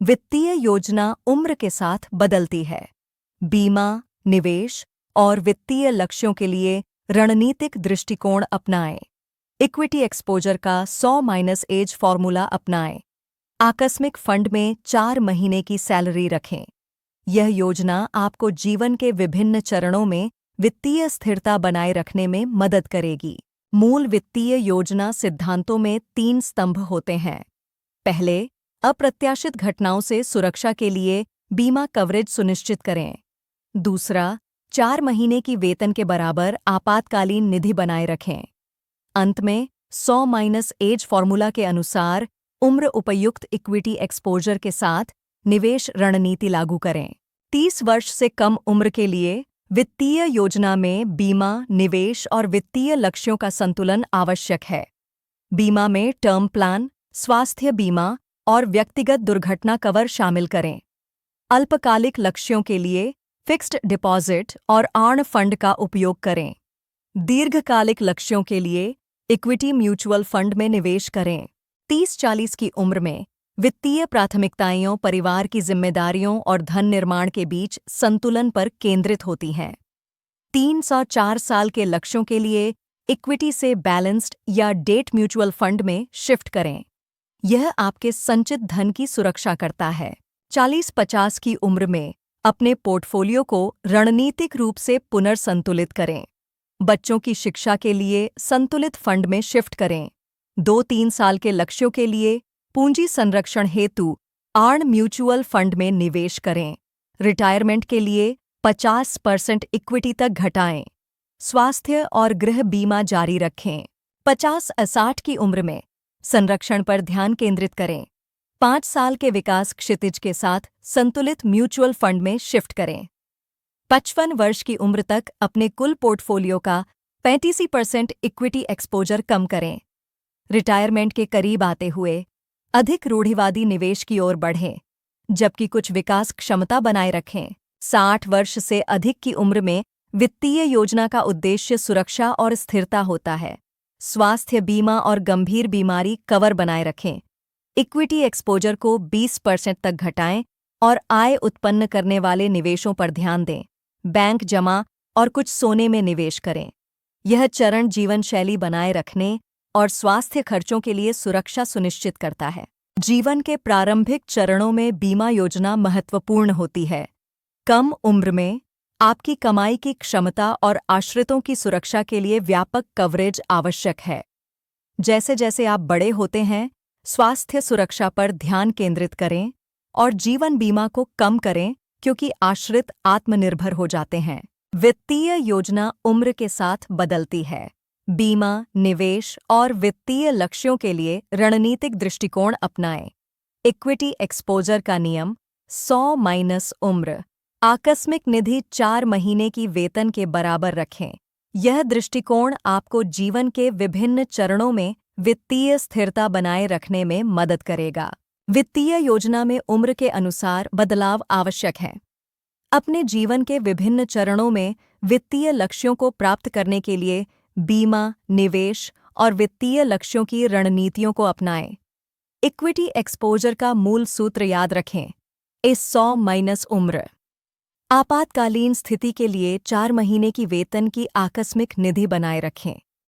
वित्तीय योजना उम्र के साथ बदलती है। बीमा, निवेश और वित्तीय लक्ष्यों के लिए रणनीतिक दृष्टिकोण अपनाएं। इक्विटी एक्सपोजर का 100 - एज फॉर्मूला अपनाएं। आकस्मिक फंड में 4 महीने की सैलरी रखें। यह योजना आपको जीवन के विभिन्न चरणों में वित्तीय स्थिरता बनाए रखने में मदद करेगी। मूल वित्तीय योजना सिद्धांतों में 3 स्तंभ होते हैं। पहले, अप्रत्याशित घटनाओं से सुरक्षा के लिए बीमा कवरेज सुनिश्चित करें। दूसरा, 4 महीने की वेतन के बराबर आपातकालीन निधि बनाए रखें। अंत में 100 - एज फॉर्मूला के अनुसार उम्र उपयुक्त इक्विटी एक्सपोजर के साथ निवेश रणनीति लागू करें। 30 वर्ष से कम उम्र के लिए वित्तीय योजना में बीमा, निवेश और वित्तीय लक्ष्यों का संतुलन आवश्यक है। बीमा में टर्म प्लान, स्वास्थ्य बीमा और व्यक्तिगत दुर्घटना कवर शामिल करें। अल्पकालिक लक्ष्यों के लिए फिक्स्ड डिपॉजिट और आर्न फंड का उपयोग करें। दीर्घकालिक लक्ष्यों के लिए इक्विटी म्यूचुअल फंड में निवेश करें। 30-40 की उम्र में वित्तीय प्राथमिकताएं परिवार की जिम्मेदारियों और धन निर्माण के बीच संतुलन पर केंद्रित होती हैं। 3 से 4 साल के लक्ष्यों के लिए इक्विटी से बैलेंस्ड या डेट म्यूचुअल फंड में शिफ्ट करें। यह आपके संचित धन की सुरक्षा करता है। 40-50 की उम्र में अपने पोर्टफोलियो को रणनीतिक रूप से पुनर्संतुलित करें। बच्चों की शिक्षा के लिए संतुलित फंड में शिफ्ट करें। 2-3 साल के लक्ष्यों के लिए पूंजी संरक्षण हेतु आर्न म्यूचुअल फंड में निवेश करें। रिटायरमेंट के लिए 50% इक्विटी तक घटाएं। स्वास्थ्य और गृह बीमा जारी रखें। 50-60 की उम्र में संरक्षण पर ध्यान केंद्रित करें। 5 साल के विकास क्षितिज के साथ संतुलित म्यूचुअल फंड में शिफ्ट करें। 55 वर्ष की उम्र तक अपने कुल पोर्टफोलियो का 35% इक्विटी एक्सपोजर कम करें। रिटायरमेंट के करीब आते हुए अधिक रूढ़िवादी निवेश की ओर बढ़ें, जबकि कुछ विकास क्षमता बनाए रखें। 60 वर्ष से अधिक की उम्र में वित्तीय योजना का उद्देश्य सुरक्षा और स्थिरता होता है। स्वास्थ्य बीमा और गंभीर बीमारी कवर बनाए रखें। इक्विटी एक्सपोजर को 20% तक घटाएं और आय उत्पन्न करने वाले निवेशों पर ध्यान दें। बैंक जमा और कुछ सोने में निवेश करें। यह चरण जीवन शैली बनाए रखने और स्वास्थ्य खर्चों के लिए सुरक्षा सुनिश्चित करता है। जीवन के प्रारंभिक चरणों में बीमा योजना महत्वपूर्ण होती है। कम उम्र में आपकी कमाई की क्षमता और आश्रितों की सुरक्षा के लिए व्यापक कवरेज आवश्यक है। जैसे जैसे आप बड़े होते हैं, स्वास्थ्य सुरक्षा पर ध्यान केंद्रित करें और जीवन बीमा को कम करें, क्योंकि आश्रित आत्मनिर्भर हो जाते हैं। वित्तीय योजना उम्र के साथ बदलती है। बीमा, निवेश और वित्तीय लक्ष्यों के लिए रणनीतिक दृष्टिकोण अपनाएं। इक्विटी एक्सपोजर का नियम 100 - उम्र। आकस्मिक निधि 4 महीने की वेतन के बराबर रखें। यह दृष्टिकोण आपको जीवन के विभिन्न चरणों में वित्तीय स्थिरता बनाए रखने में मदद करेगा। वित्तीय योजना में उम्र के अनुसार बदलाव आवश्यक है। अपने जीवन के विभिन्न चरणों में वित्तीय लक्ष्यों को प्राप्त करने के लिए बीमा, निवेश और वित्तीय लक्ष्यों की रणनीतियों को अपनाएं। इक्विटी एक्सपोजर का मूल सूत्र याद रखें। इस 100 - उम्र। आपातकालीन स्थिति के लिए 4 महीने की वेतन की आकस्मिक निधि बनाए रखें।